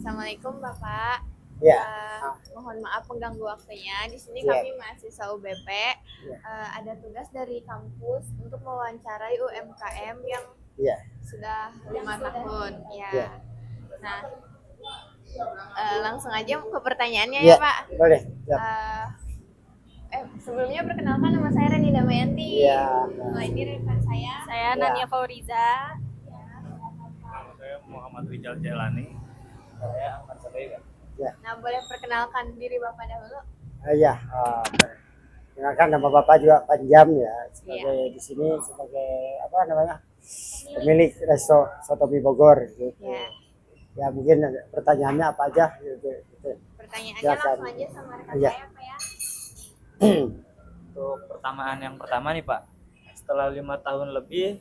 Assalamualaikum Bapak. Ya, Mohon maaf mengganggu waktunya. Di sini ya, kami mahasiswa UBP. ya, Ada tugas dari kampus untuk mewawancarai UMKM yang ya, sudah 5 tahun. Ya. ya, Nah, langsung aja ke pertanyaannya ya ya, Pak. boleh. Ya, Sebelumnya perkenalkan, nama saya Reni Damayanti. ya, Ini rekan saya. Saya Ya. Nania Fauriza. Nama saya Muhammad Rijal Jailani. Saya Ahmad Sadega. ya, Nah, boleh perkenalkan diri Bapak dahulu. ya. Kenalkan nama Bapak juga Panjam ya, sebagai di sini sebagai apa namanya pemilik resto Soto Mie Bogor. Gitu. Ya. Ya mungkin pertanyaannya apa aja gitu. Pertanyaannya Silakan. langsung aja sama rekan Ya. saya Pak ya. Untuk pertanyaan yang pertama nih Pak, setelah 5 tahun lebih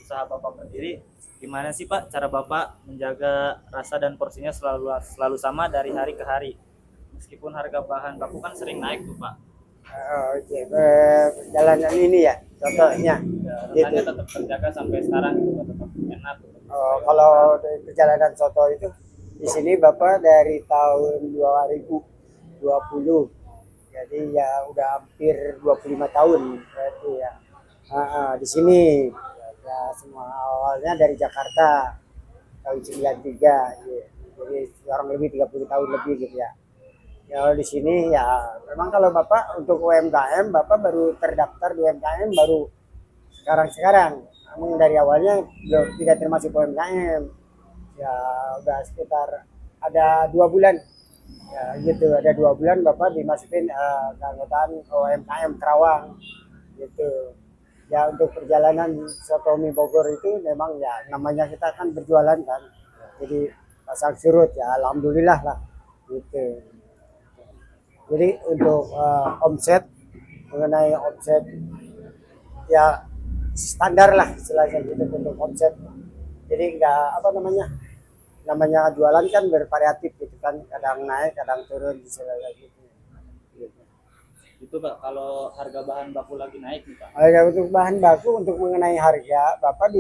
usaha Bapak berdiri, gimana sih Pak cara Bapak menjaga rasa dan porsinya selalu sama dari hari ke hari? Meskipun harga bahan baku kan sering naik tuh Pak. Oke, perjalanan ini ya, contohnya. Ya, Gitu. rasanya tetap terjaga sampai sekarang gitu Pak, tetap enak. Kalau dari perjalanan soto itu di sini Bapak dari tahun 2020. Jadi ya udah hampir 25 tahun berarti ya. Di sini ya semua awalnya dari Jakarta tahun 93. Ya. Jadi sekarang lebih 30 tahun lebih gitu ya. Ya kalau di sini ya memang kalau Bapak untuk UMKM Bapak baru terdaftar di UMKM baru sekarang. Namun dari awalnya belum tidak termasuk UMKM. Ya udah sekitar ada 2 bulan. Ya gitu, ada 2 bulan Bapak dimasukin keanggotaan UMKM Kerawang gitu. Ya untuk perjalanan Soto Mie Bogor itu memang ya namanya kita kan berjualan kan. Jadi pasang surut ya alhamdulillah lah gitu. Jadi untuk omset mengenai omset ya standar lah istilahnya gitu untuk omset. Jadi enggak apa namanya jualan kan bervariatif gitu kan, kadang naik kadang turun istilahnya gitu. Itu Pak, kalau harga bahan baku lagi naik nih Pak. Untuk bahan baku untuk mengenai harga Bapak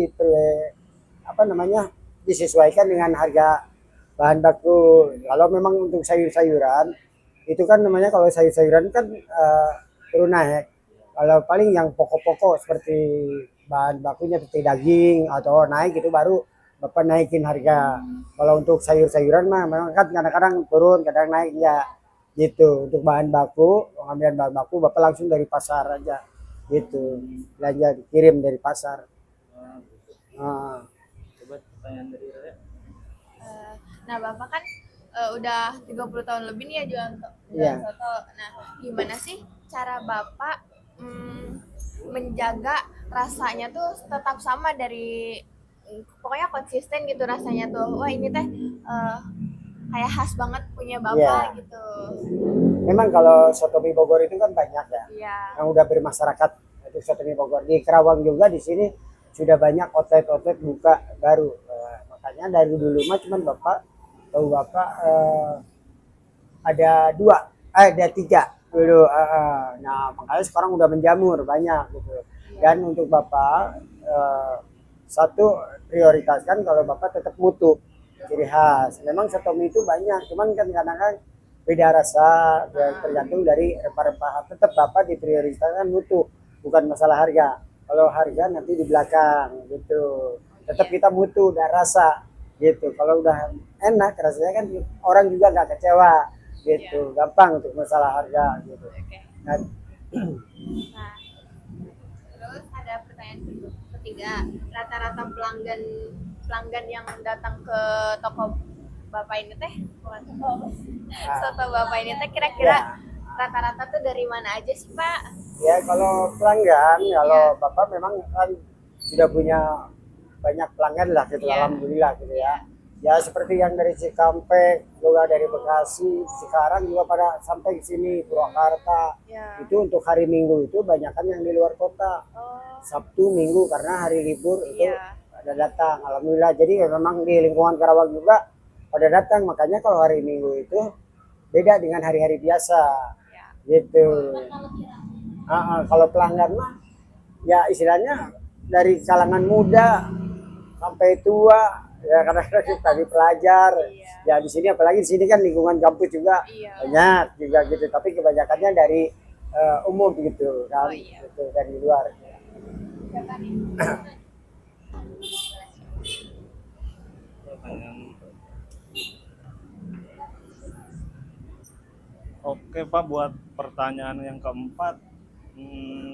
disesuaikan dengan harga bahan baku. Kalau memang untuk sayur-sayuran itu kan namanya kalau sayur-sayuran kan turun naik. Kalau paling yang pokok-pokok seperti bahan bakunya seperti daging atau naik itu baru Bapak naikin harga. Kalau untuk sayur-sayuran mah memang kan kadang-kadang turun, kadang naik ya gitu. Untuk bahan baku, pengambilan bahan baku Bapak langsung dari pasar aja gitu. Belanja dikirim dari pasar. Coba pertanyaan dari Raya. Nah, Bapak kan udah 30 tahun lebih nih ya jualan Iya. soto. Nah, gimana sih cara Bapak menjaga rasanya tuh tetap sama dari pokoknya konsisten gitu rasanya tuh. Wah, ini teh kayak khas banget punya Bapak Iya. gitu. Memang kalau Soto Mie Bogor itu kan banyak ya. Iya. Yang udah bermasyarakat itu Soto Mie Bogor. Di Kerawang juga di sini sudah banyak outlet buka baru. Makanya dari dulu mah cuman Bapak ada 3 dulu. Nah makanya sekarang udah menjamur banyak gitu. Dan untuk Bapak satu prioritaskan kalau Bapak tetap mutu ciri khas. Memang soto mie itu banyak, cuman kan kadang-kadang beda rasa tergantung dari rempah-rempah. Tetap Bapak diprioritaskan mutu, bukan masalah harga. Kalau harga nanti di belakang gitu. Tetap kita mutu dan rasa gitu. Kalau udah enak rasanya kan orang juga nggak kecewa gitu. Gampang untuk masalah harga gitu. Nah, terus ada pertanyaan ketiga, rata-rata pelanggan yang datang ke toko Bapak ini teh, bukan toko, soto Bapak ini teh kira-kira rata-rata tuh dari mana aja sih Pak? Ya kalau pelanggan, kalau Bapak memang kan sudah punya banyak pelanggan lah gitu, alhamdulillah gitu ya. Ya seperti yang dari Cikampek, juga dari Bekasi, sekarang juga pada sampai ke sini Purwakarta. Itu untuk hari Minggu itu banyakan yang di luar kota. Sabtu, Minggu karena hari libur itu ada datang. Alhamdulillah. Jadi memang di lingkungan Karawang juga pada datang. Makanya kalau hari Minggu itu beda dengan hari-hari biasa. Gitu. Kalau pelanggan mah ya istilahnya dari kalangan muda sampai tua Ya karena tadi pelajar. Ya di sini apalagi di sini kan lingkungan kampus juga Iya. banyak juga gitu. Tapi kebanyakannya dari umum gitu kan, Oh, iya. gitu, dari luar. Siapa nih? Oke Pak, buat pertanyaan yang keempat,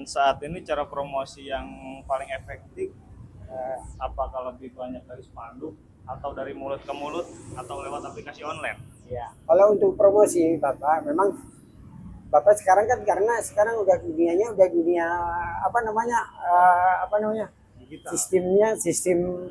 saat ini cara promosi yang paling efektif, apakah lebih banyak dari spanduk atau dari mulut ke mulut atau lewat aplikasi online? Ya, kalau untuk promosi Bapak, memang Bapak sekarang kan karena sekarang udah dunianya udah dunia apa namanya Digital. sistemnya sistem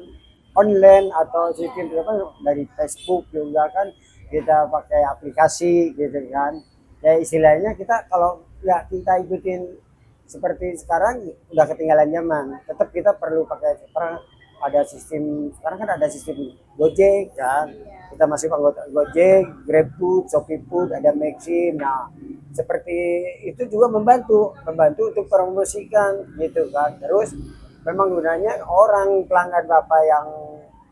online atau sistem apa dari Facebook juga kan kita pakai aplikasi gitu kan. Ya istilahnya kita kalau ya kita ikutin seperti sekarang udah ketinggalan zaman. Tetap kita perlu pakai sekarang ada sistem sekarang kan ada sistem Gojek kan. Kita masih anggota Gojek, GrabFood, ShopeeFood, ada Maxim. Nah, seperti itu juga membantu untuk promosikan gitu kan. Terus memang gunanya orang pelanggan Bapak yang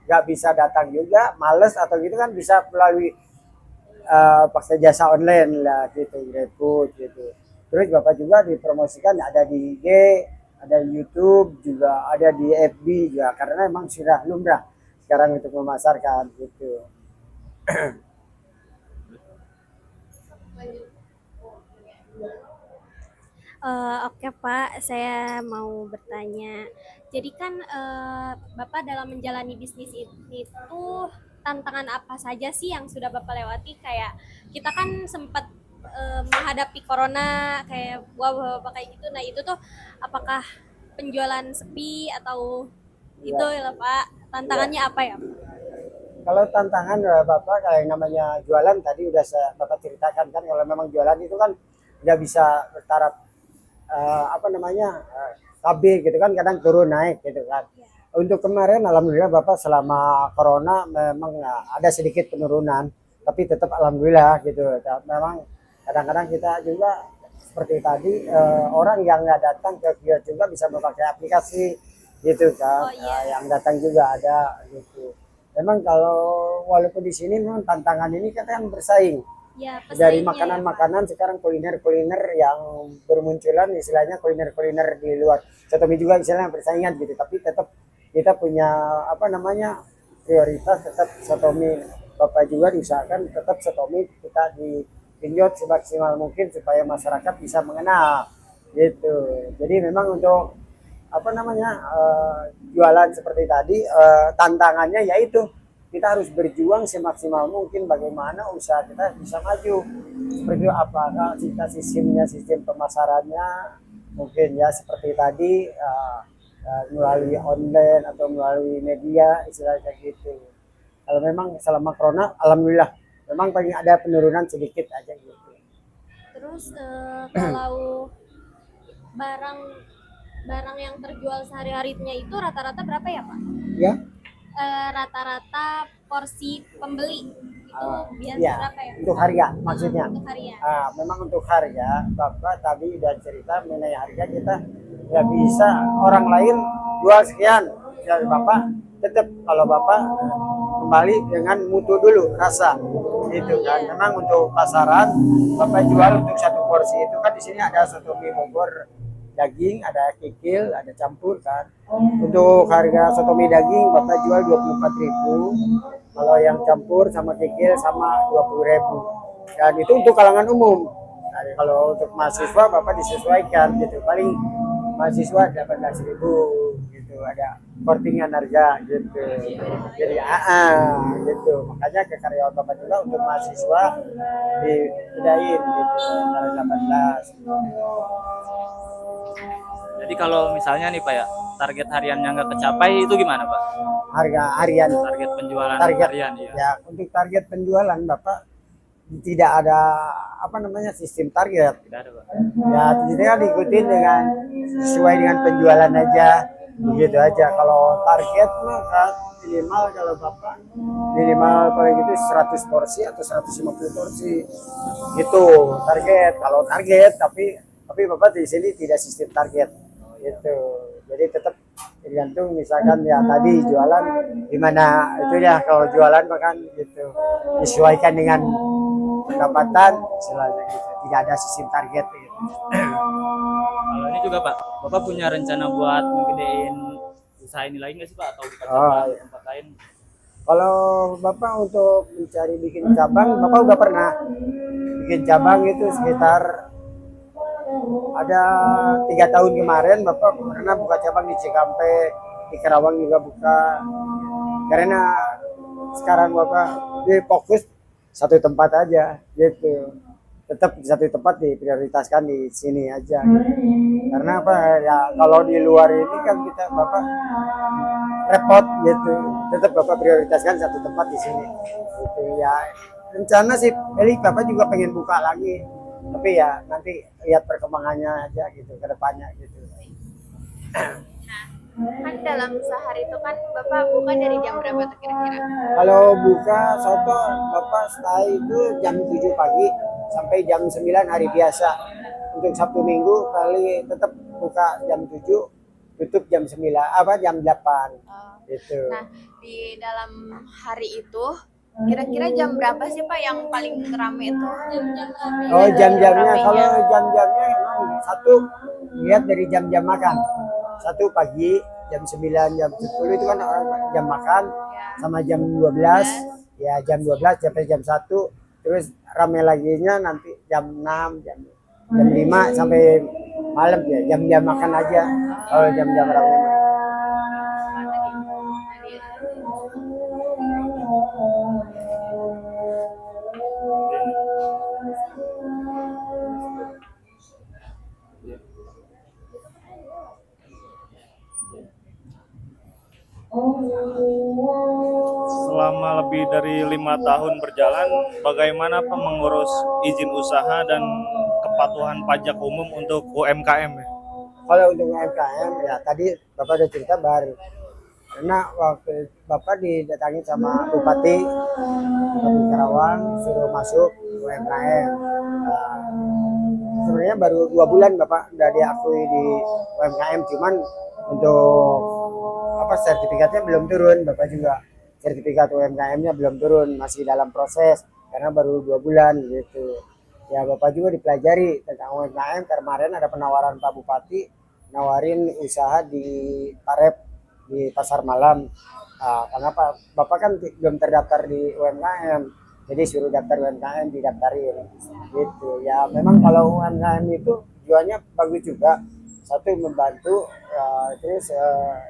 nggak bisa datang juga, males atau gitu kan bisa melalui pakai jasa online lah gitu, GrabFood gitu. Terus Bapak juga dipromosikan ada di IG, ada di YouTube juga, ada di FB juga karena memang sudah lumrah sekarang untuk memasarkan gitu. Oke Pak, saya mau bertanya. Jadi kan Bapak dalam menjalani bisnis itu tantangan apa saja sih yang sudah Bapak lewati? Kayak kita kan sempat menghadapi corona kayak Bapak kayak gitu. Nah itu tuh apakah penjualan sepi atau itu ya Pak? Tantangannya apa ya? Kalau tantangan Bapak kayak namanya jualan tadi udah Bapak ceritakan kan kalau memang jualan itu kan nggak bisa bertaraf stabil gitu kan kadang turun naik gitu kan. Untuk kemarin alhamdulillah Bapak selama corona memang ada sedikit penurunan tapi tetap alhamdulillah gitu. Memang kadang-kadang kita juga seperti tadi orang yang nggak datang ke kios juga bisa memakai aplikasi gitu kan. Oh, iya. Yang datang juga ada gitu. Memang kalau walaupun di sini memang tantangan ini kita kan bersaing Ya, dari pesaingnya ya, Pak. makanan-makanan sekarang kuliner-kuliner yang bermunculan istilahnya kuliner-kuliner di luar. Sotomi juga istilahnya persaingan gitu tapi tetap kita punya prioritas tetap sotomi. Bapak juga diusahakan tetap sotomi kita dipinjot semaksimal mungkin supaya masyarakat bisa mengenal gitu. Jadi memang untuk jualan seperti tadi tantangannya yaitu kita harus berjuang semaksimal mungkin bagaimana usaha kita bisa maju. Seperti itu, apakah kita sistem pemasarannya mungkin ya seperti tadi melalui online atau melalui media istilahnya gitu. Kalau memang selama corona alhamdulillah memang paling ada penurunan sedikit aja gitu. Terus kalau barang yang terjual sehari-harinya itu rata-rata berapa ya Pak? Ya. Rata-rata porsi pembeli itu biasa Ya, berapa ya? untuk harga maksudnya. Untuk harian. Memang untuk harga, Bapak tadi udah cerita mengenai harga kita nggak bisa orang lain jual sekian, ya Bapak tetap kalau Bapak kembali dengan mutu dulu rasa, gitu kan. Memang untuk pasaran Bapak jual untuk satu porsi itu kan di sini ada soto mie Bogor daging, ada kikil, ada campur kan. Untuk harga soto mie daging Bapak jual 24.000. Kalau yang campur sama kikil sama 20.000. Dan itu untuk kalangan umum. Nah, kalau untuk mahasiswa Bapak disesuaikan gitu. Paling mahasiswa 18.000 gitu. Ada kortingan harga gitu. Jadi gitu. Makanya ke karyawan Bapak juga untuk mahasiswa dibedain gitu. Dari 18. Jadi kalau misalnya nih Pak ya, target hariannya nggak kecapai itu gimana Pak? Harga harian. Target penjualan Target harian ya. ya untuk target penjualan Bapak tidak ada sistem target. Tidak ada Pak. Ya kita diikutin dengan sesuai dengan penjualan aja begitu aja. Kalau target mah minimal kalau Bapak minimal paling gitu 100 porsi atau 150 porsi gitu target. Kalau target tapi Bapak di sini tidak sistem target gitu. Jadi tetap Tergantung misalkan ya tadi jualan gimana itu ya, kalau jualan makan gitu disesuaikan dengan pendapatan istilahnya gitu. Tidak ada sistem target gitu. Kalau ini juga Pak, Bapak punya rencana buat ngegedein usaha ini lagi nggak sih Pak, atau buka Oh, cabang di iya. tempat lain? Kalau Bapak untuk mencari bikin cabang, Bapak udah pernah bikin cabang itu sekitar ada 3 tahun kemarin. Bapak pernah buka cabang di Cikampek, di Karawang juga buka. Karena sekarang Bapak dia fokus satu tempat aja gitu. Tetap di satu tempat diprioritaskan di sini aja. Karena apa ya, kalau di luar ini kan kita Bapak repot gitu. Tetap Bapak prioritaskan satu tempat di sini. Gitu ya. Rencana sih, Eli Bapak juga pengen buka lagi. Tapi ya nanti lihat perkembangannya aja gitu ke depannya gitu. Kan dalam sehari itu kan Bapak buka dari jam berapa tuh kira-kira? Kalau buka soto Bapak setelah itu jam 7 pagi sampai jam 9 hari biasa. Untuk Sabtu Minggu kali tetap buka jam 7, tutup jam 9, jam 8 gitu. Nah, di dalam hari itu kira-kira jam berapa sih Pak yang paling rame itu? Oh, jam-jamnya ramenya. kalau jam-jamnya emang satu lihat dari jam-jam makan. Satu pagi jam 9 jam 10 itu kan orang jam makan, sama jam 12 ya, jam 12 sampai jam 1, terus rame laginya nanti jam 6 jam 5 sampai malam ya, jam-jam makan aja kalau jam-jam rame. Selama lebih dari 5 tahun berjalan, bagaimana Pak mengurus izin usaha dan kepatuhan pajak umum untuk UMKM ya? Kalau untuk UMKM ya tadi Bapak udah cerita baru. Karena waktu Bapak didatangi sama Bupati Karawang suruh masuk UMKM. Sebenarnya baru 2 bulan Bapak udah diakui di UMKM, cuman untuk sertifikatnya belum turun. Bapak juga sertifikat UMKM-nya belum turun, masih dalam proses karena baru 2 bulan gitu. Ya Bapak juga dipelajari tentang UMKM. Kemarin ada penawaran Pak Bupati, nawarin usaha di Parep di pasar malam. Karena Bapak kan belum terdaftar di UMKM, jadi suruh daftar UMKM, didaftarin gitu. Ya memang kalau UMKM itu jualnya bagus juga. Satu membantu, terus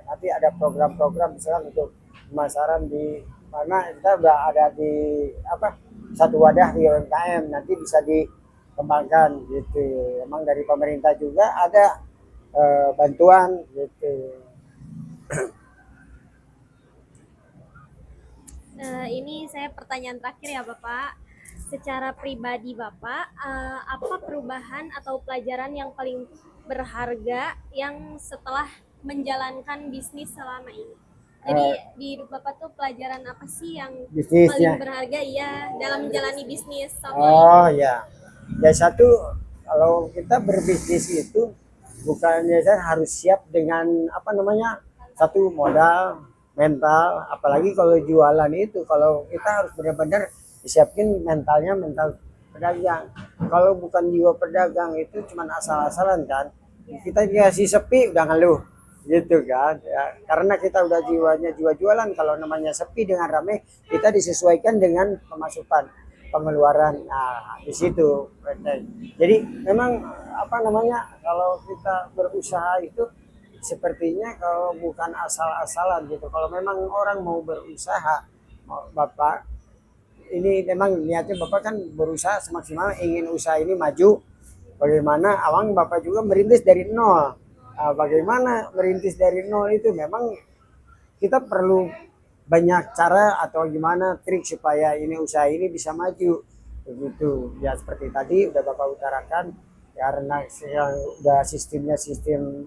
nanti ada program-program misalnya untuk pemasaran di mana kita udah ada di satu wadah di UMKM, nanti bisa dikembangkan gitu. Emang dari pemerintah juga ada bantuan gitu. Ini saya pertanyaan terakhir ya Bapak. Secara pribadi Bapak, apa perubahan atau pelajaran yang paling berharga yang setelah menjalankan bisnis selama ini? Jadi di hidup Bapak tuh pelajaran apa sih yang Bisnisnya. paling berharga ya dalam menjalani bisnis selama Oh ya, ya satu, kalau kita berbisnis itu bukannya harus siap dengan satu modal, mental, apalagi kalau jualan itu, kalau kita harus benar-benar disiapin mentalnya, mental pedagang. Kalau bukan jiwa pedagang itu cuman asal-asalan kan, kita dikasih sepi udah ngeluh gitu kan ya, karena kita udah jiwanya jiwa jualan. Kalau namanya sepi dengan rame, kita disesuaikan dengan pemasukan pengeluaran. Nah di situ jadi memang kalau kita berusaha itu sepertinya kalau bukan asal-asalan gitu. Kalau memang orang mau berusaha, Bapak ini memang niatnya Bapak kan berusaha semaksimal ingin usaha ini maju. Bagaimana awang Bapak juga merintis dari nol. Bagaimana merintis dari nol itu memang kita perlu banyak cara atau gimana trik supaya ini usaha ini bisa maju begitu ya. Seperti tadi udah Bapak utarakan, karena udah sistemnya sistem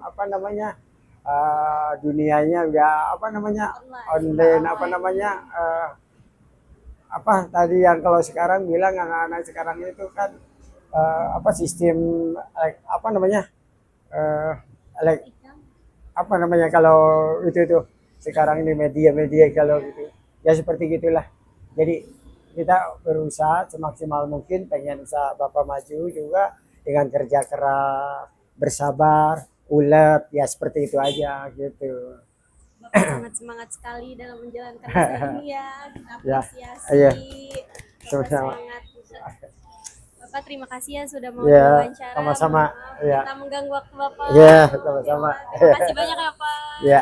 dunianya udah online, tadi yang kalau sekarang bilang anak-anak sekarang itu kan sistem apa namanya kalau itu tuh sekarang ini media-media kalau gitu ya seperti gitulah. Jadi kita berusaha semaksimal mungkin pengen usaha Bapak maju juga dengan kerja keras, bersabar, ulet ya seperti itu aja gitu. Bapak sangat semangat sekali dalam menjalankan usaha ini ya. Kita Ya, apresiasi. iya. Bapak Sama-sama. semangat. Bapak terima kasih ya sudah mau Ya, diwawancara. sama-sama. Maaf, Ya. kita mengganggu waktu Bapak. Ya, sama-sama. Terima kasih banyak ya Pak. Ya.